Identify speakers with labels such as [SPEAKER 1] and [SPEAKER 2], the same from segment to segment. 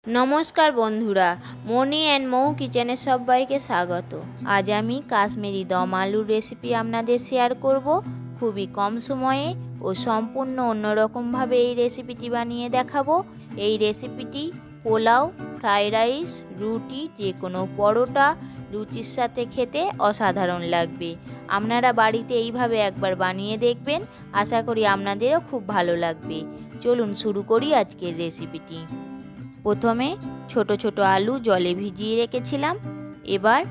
[SPEAKER 1] নমস্কার বন্ধুরা, মনি অ্যান্ড মৌ কিচেনে সবাইকে স্বাগত। আজ আমি কাশ্মীরি দম আলুর রেসিপি আপনাদের শেয়ার করব। খুবই কম সময়ে ও সম্পূর্ণ অন্যরকমভাবে এই রেসিপিটি বানিয়ে দেখাবো। এই রেসিপিটি পোলাও, ফ্রাইড রাইস, রুটি, যে কোনো পরোটা, লুচির সাথে খেতে অসাধারণ লাগবে। আপনারা বাড়িতে এইভাবে একবার বানিয়ে দেখবেন, আশা করি আপনাদেরও খুব ভালো লাগবে। চলুন শুরু করি আজকের রেসিপিটি। প্রথমে ছোট ছোট আলু জলে ভিজিয়ে রেখেছিলাম। এবার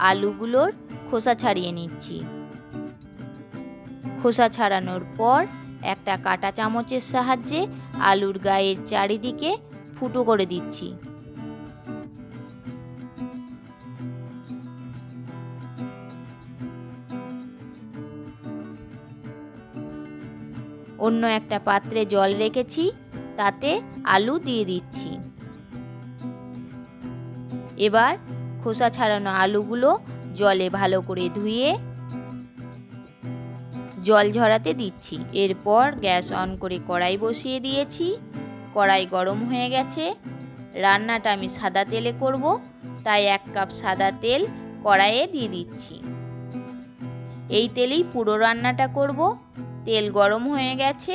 [SPEAKER 1] আলুগুলোর খোসা ছাড়িয়ে নিচ্ছি। খোসা ছাড়ানোর পর একটা কাঁটা চামচের সাহায্যে আলুর গায়ের চারিদিকে ফুটো করে দিচ্ছি। অন্য একটা পাত্রে জল রেখেছি, তাতে আলু দিয়ে দিচ্ছি। এবার খোসা ছাড়ানো আলুগুলো জলে ভালো করে ধুয়ে জল ঝরাতে দিচ্ছি। এরপর গ্যাস অন করে কড়াই বসিয়ে দিয়েছি। কড়াই গরম হয়ে গেছে। রান্নাটা আমি সাদা তেলে করব, তাই 1 কাপ সাদা তেল কড়াইয়ে দিয়ে দিচ্ছি। এই তেলেই পুরো রান্নাটা করব। তেল গরম হয়ে গেছে।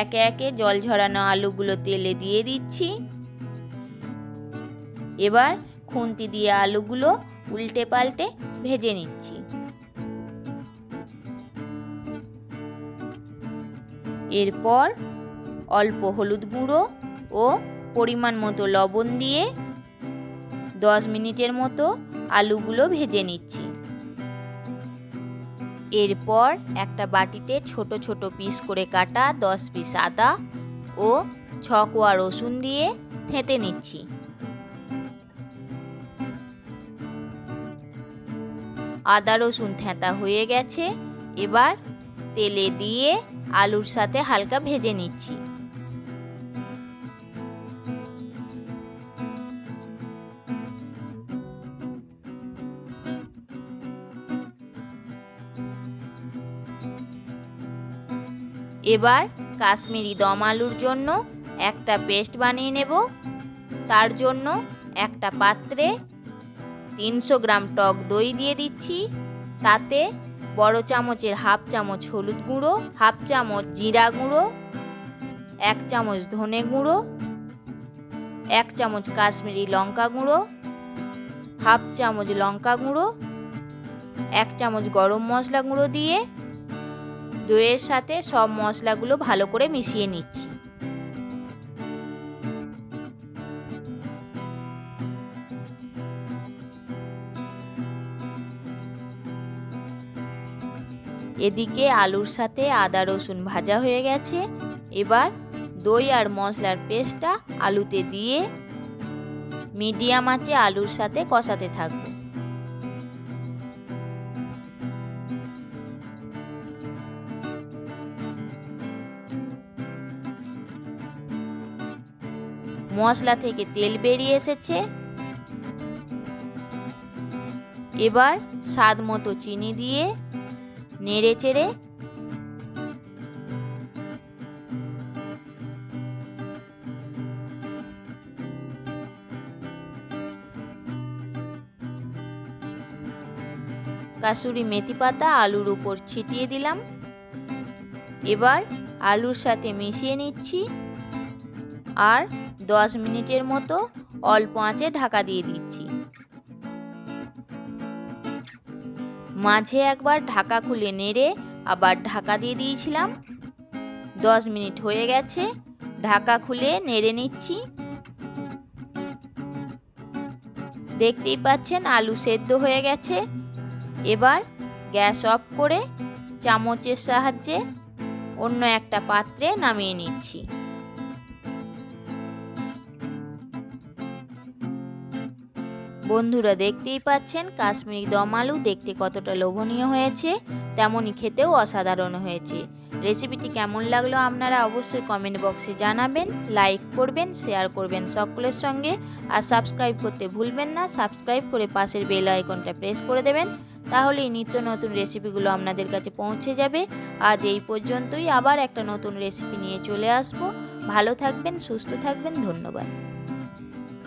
[SPEAKER 1] একে একে জল ঝরানো আলুগুলো তেলে দিয়ে দিচ্ছি। এবার খুন্তি দিয়ে আলুগুলো উল্টে পাল্টে ভেজে নিচ্ছি। এরপর অল্প হলুদ গুঁড়ো ও পরিমাণ মতো লবণ দিয়ে 10 মিনিটের মতো আলুগুলো ভেজে নিচ্ছি। এরপর একটা বাটিতে ছোট ছোট পিস করে কাটা 10 পিস আদা ও 6 কোয়া রসুন দিয়ে থেঁতে নিচ্ছি। আদা রসুন থেঁতা হয়ে গেছে। এবার তেলে দিয়ে আলুর সাথে হালকা ভেজে নিচ্ছি। এবার কাশ্মীরি দম আলুর জন্য একটা পেস্ট বানিয়ে নেব। তার জন্য একটা পাত্রে 300 গ্রাম টক দই দিয়ে দিচ্ছি। তাতে বড় চামচের হাফ চামচ হলুদ গুঁড়ো, হাফ চামচ জিরা গুঁড়ো, 1 চামচ ধনে গুঁড়ো, 1 চামচ কাশ্মীরি লঙ্কা গুঁড়ো, হাফ চামচ লঙ্কা গুঁড়ো, 1 চামচ গরম মশলা গুঁড়ো দিয়ে দইয়ের সাথে সব মশলাগুলো ভালো করে মিশিয়ে নিচ্ছি। এদিকে আলুর সাথে আদা রসুন ভাজা হয়ে গেছে। এবার দই আর মশলার পেস্টটা আলুতে দিয়ে মিডিয়াম আঁচে আলুর সাথে কষাতে থাকব। মশলা থেকে তেল বেরিয়ে এসেছে। এবার স্বাদ মতো চিনি দিয়ে নেড়ে চেড়ে কাসুরি মেথি পাতা আলুর উপর ছিটিয়ে দিলাম। এবার আলুর সাথে মিশিয়ে নিচ্ছি আর 10 মিনিটের মতো অল্প আঁচে ঢাকা দিয়ে দিচ্ছি। মাঝে একবার ঢাকা খুলে নেড়ে আবার ঢাকা দিয়ে দিয়েছিলাম। 10 মিনিট হয়ে গেছে। ঢাকা খুলে নেড়ে নিচ্ছি। দেখতেই পাচ্ছেন আলু সেদ্ধ হয়ে গেছে। এবার গ্যাস অফ করে চামচের সাহায্যে অন্য একটা পাত্রে নামিয়ে নিচ্ছি। বন্ধুরা, দেখতেই পাচ্ছেন কাশ্মীরি দম আলু দেখতে কতটা লোভনীয় হয়েছে, তেমনই খেতেও অসাধারণ হয়েছে। রেসিপিটি কেমন লাগলো আপনারা অবশ্যই কমেন্ট বক্সে জানাবেন। লাইক করবেন, শেয়ার করবেন সকলের সঙ্গে, আর সাবস্ক্রাইব করতে ভুলবেন না। সাবস্ক্রাইব করে পাশের বেল আইকনটা প্রেস করে দেবেন, তাহলেই নিত্য নতুন রেসিপিগুলো আপনাদের কাছে পৌঁছে যাবে। আজ এই পর্যন্তই। আবার একটা নতুন রেসিপি নিয়ে চলে আসব। ভালো থাকবেন, সুস্থ থাকবেন। ধন্যবাদ।